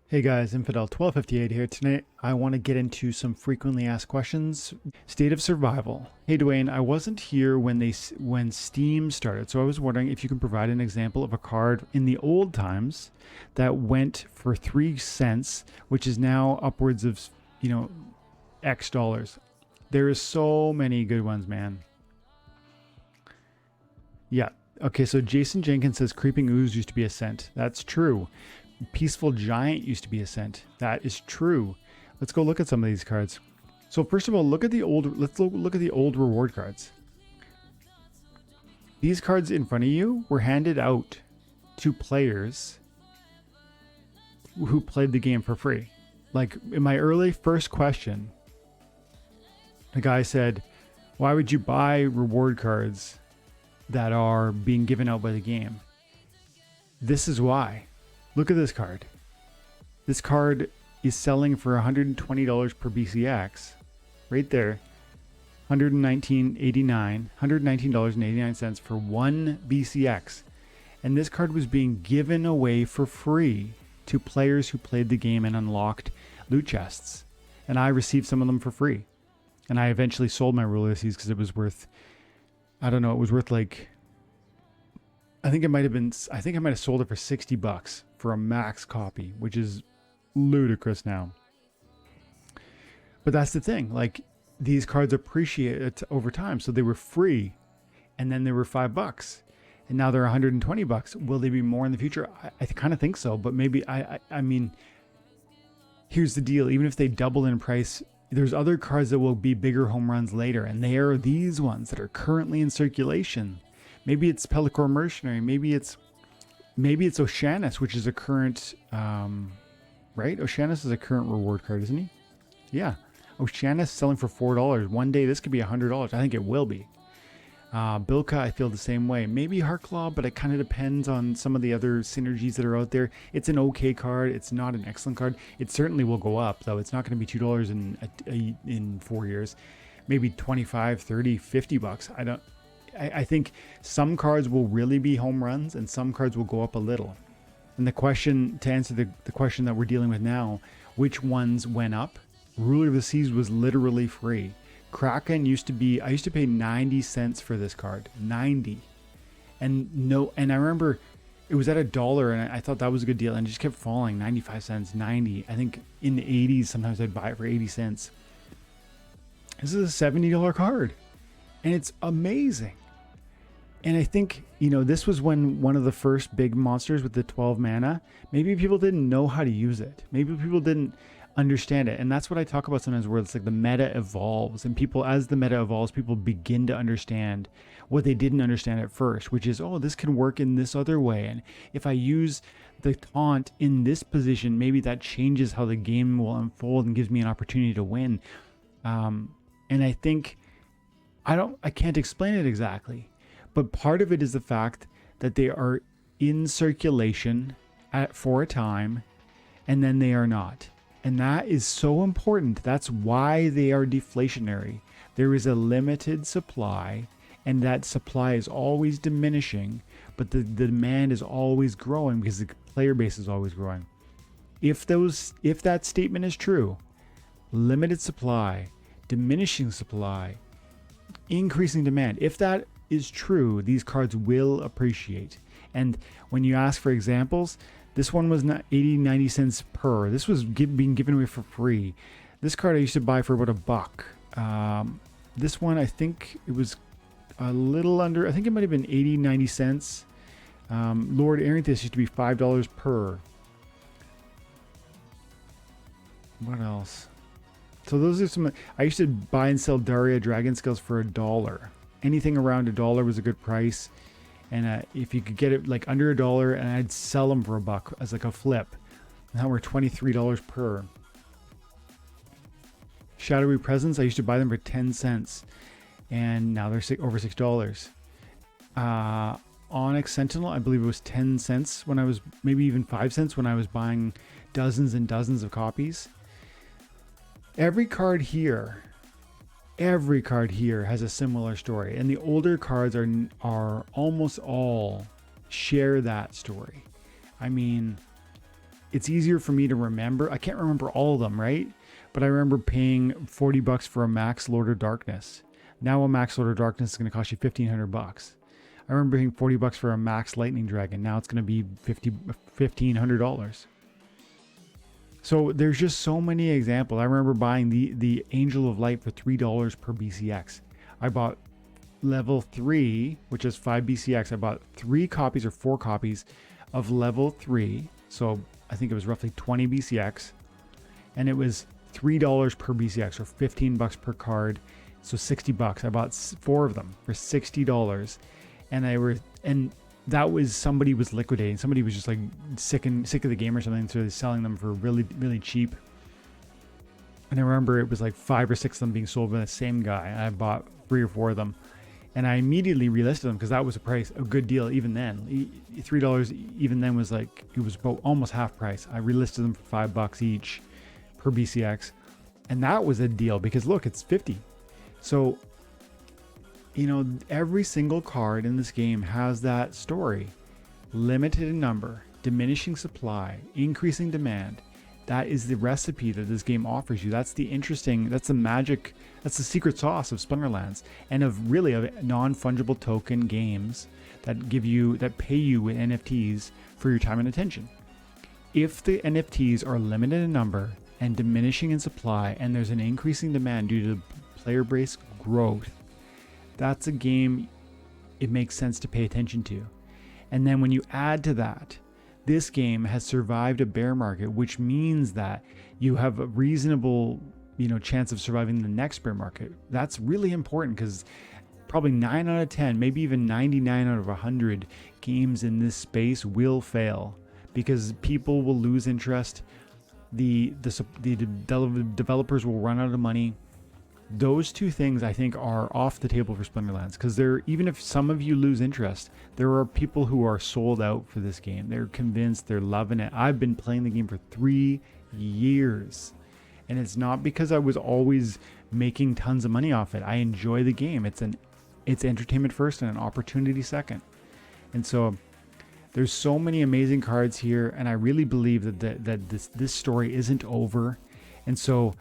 Hey guys, Infidel 1258 here. Tonight I want to get into some frequently asked questions. State of survival. Hey Dwayne, I wasn't here when Steam started, so I was wondering if you can provide an example of a card in the old times that went for 3 cents, which is now upwards of, X dollars. There is so many good ones, man. Yeah. Okay, so Jason Jenkins says Creeping Ooze used to be a cent. That's true. Peaceful Giant used to be a cent. That is true. Let's go look at some of these cards. So first of all, look at the old. Let's look at the old reward cards. These cards in front of you were handed out to players who played the game for free. Like in my early first question, the guy said, "Why would you buy reward cards that are being given out by the game?" This is why. Look at this card. This card is selling for $120 per BCX. Right there. $119.89 for 1 BCX. And this card was being given away for free to players who played the game and unlocked loot chests. And I received some of them for free. And I eventually sold my Ruler of Seas because it was worth, I don't know, it was worth like, I think I might have sold it for $60 for a max copy, which is ludicrous now. But that's the thing, like these cards appreciate over time. So they were free and then they were $5 and now they're $120. Will they be more in the future? I kind of think so, but maybe I mean, here's the deal. Even if they double in price, there's other cards that will be bigger home runs later. And they are these ones that are currently in circulation. Maybe it's Pellicor Mercenary. Maybe it's Oceanus, which is a current, right? Oceanus is a current reward card, isn't he? Yeah. Oceanus selling for $4. One day this could be $100. I think it will be. Bilka, I feel the same way. Maybe Heartclaw, but it kind of depends on some of the other synergies that are out there. It's an okay card. It's not an excellent card. It certainly will go up, though. It's not going to be $2 in 4 years. Maybe 25, 30, $50. I think some cards will really be home runs and some cards will go up a little. And the question, to answer the question that we're dealing with now, which ones went up? Ruler of the Seas was literally free. Kraken I used to pay 90 cents for this card. 90. And I remember it was at $1 and I thought that was a good deal and it just kept falling. 95 cents, 90. I think in the 80s, sometimes I'd buy it for 80 cents. This is a $70 card and it's amazing. And I think, this was when one of the first big monsters with the 12 mana, maybe people didn't know how to use it. Maybe people didn't understand it. And that's what I talk about sometimes, where it's like the meta evolves and as the meta evolves, people begin to understand what they didn't understand at first, which is, oh, this can work in this other way. And if I use the taunt in this position, maybe that changes how the game will unfold and gives me an opportunity to win. And I think, I can't explain it exactly. But part of it is the fact that they are in circulation for a time and then they are not. And that is so important. That's why they are deflationary. There is a limited supply and that supply is always diminishing, but the demand is always growing because the player base is always growing. If that statement is true, limited supply, diminishing supply, increasing demand, if that is true, these cards will appreciate. And when you ask for examples, this one was not 80-90 cents per. This was being given away for free. This card I used to buy for about $1. This one, I think it was a little under, I think it might have been 80-90 cents. Lord Erranthus used to be $5 per. What else? So those are some. I used to buy and sell Daria Dragon Scales for $1. Anything around $1 was a good price, and if you could get it like under $1, and I'd sell them for $1 as like a flip. Now we're $23 per. Shadowy Presence, I used to buy them for 10 cents, and now they're over $6. Onyx Sentinel, I believe it was 10 cents when I was, maybe even 5 cents when I was buying dozens and dozens of copies. Every card here has a similar story, and the older cards are almost all share that story. I mean, it's easier for me to remember. I can't remember all of them, right? But I remember paying $40 for a Max Lord of Darkness. Now a Max Lord of Darkness is going to cost you $1,500. I remember paying $40 for a Max Lightning Dragon. Now it's going to be $1,500. So there's just so many examples. I remember buying the Angel of Light for $3 per BCX. I bought level 3, which is 5 BCX. I bought 3 copies or 4 copies of level 3. So I think it was roughly 20 BCX. And it was $3 per BCX, or $15 per card. So $60. I bought 4 of them for $60. And that was, somebody was liquidating. Somebody was just like sick of the game or something, so they're selling them for really, really cheap. And I remember it was like 5 or 6 of them being sold by the same guy. I bought 3 or 4 of them, and I immediately relisted them because that was a good deal even then. $3 even then was like, it was about almost half price. I relisted them for $5 each per BCX, and that was a deal because look, it's 50. So, you know, every single card in this game has that story. Limited in number, diminishing supply, increasing demand. That is the recipe that this game offers you. That's the magic, that's the secret sauce of Splinterlands, and of non-fungible token games that pay you with NFTs for your time and attention. If the NFTs are limited in number and diminishing in supply, and there's an increasing demand due to player base growth, that's a game it makes sense to pay attention to. And then when you add to that, this game has survived a bear market, which means that you have a reasonable, chance of surviving the next bear market. That's really important because probably 9 out of 10, maybe even 99 out of 100 games in this space will fail because people will lose interest. The developers will run out of money. Those two things I think are off the table for Splinterlands, because even if some of you lose interest, there are people who are sold out for this game. They're convinced, they're loving it. I've been playing the game for 3 years, and it's not because I was always making tons of money off it. I enjoy the game. It's entertainment first and an opportunity second. And so there's so many amazing cards here, and I really believe that this story isn't over. And so,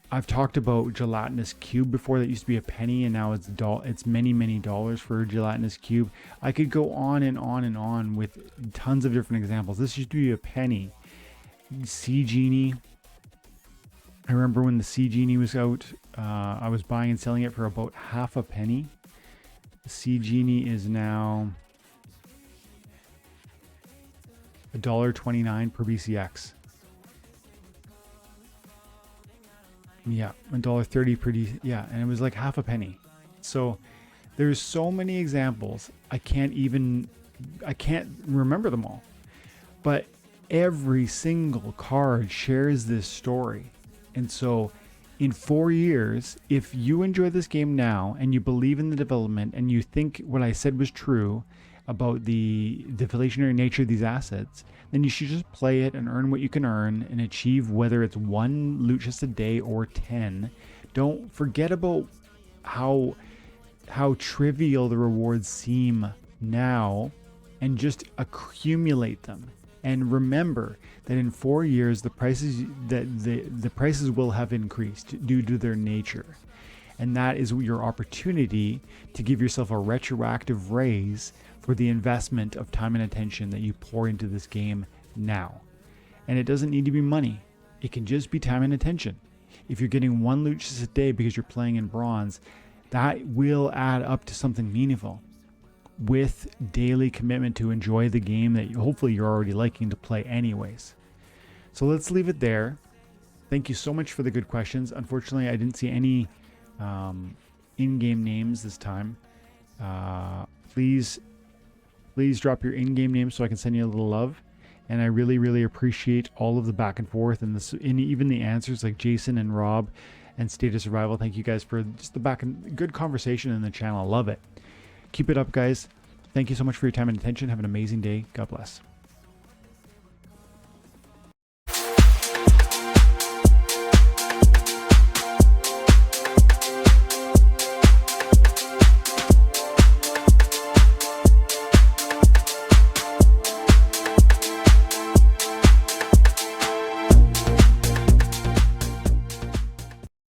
I've talked about gelatinous cube before. That used to be a penny, and now it's many, many dollars for a gelatinous cube. I could go on and on and on with tons of different examples. This used to be a penny. Sea Genie. I remember when the Sea Genie was out, I was buying and selling it for about half a penny. The Sea Genie is now $1.29 per BCX. Yeah, $1.30 per and it was like half a penny. So there's so many examples. I can't remember them all. But every single card shares this story. And so in 4 years, if you enjoy this game now and you believe in the development and you think what I said was true about the deflationary nature of these assets, then you should just play it and earn what you can earn and achieve, whether it's 1 loot chest a day or 10. Don't forget about how trivial the rewards seem now, and just accumulate them. And remember that in 4 years, the prices will have increased due to their nature. And that is your opportunity to give yourself a retroactive raise for the investment of time and attention that you pour into this game now. And it doesn't need to be money. It can just be time and attention. If you're getting 1 loot chest a day because you're playing in bronze, that will add up to something meaningful with daily commitment to enjoy the game that hopefully you're already liking to play anyways. So let's leave it there. Thank you so much for the good questions. Unfortunately, I didn't see any in-game names this time. Please drop your in-game name so I can send you a little love. And I really, really appreciate all of the back and forth and even the answers, like Jason and Rob and State of Survival. Thank you guys for just the good conversation in the channel. I love it. Keep it up, guys. Thank you so much for your time and attention. Have an amazing day. God bless.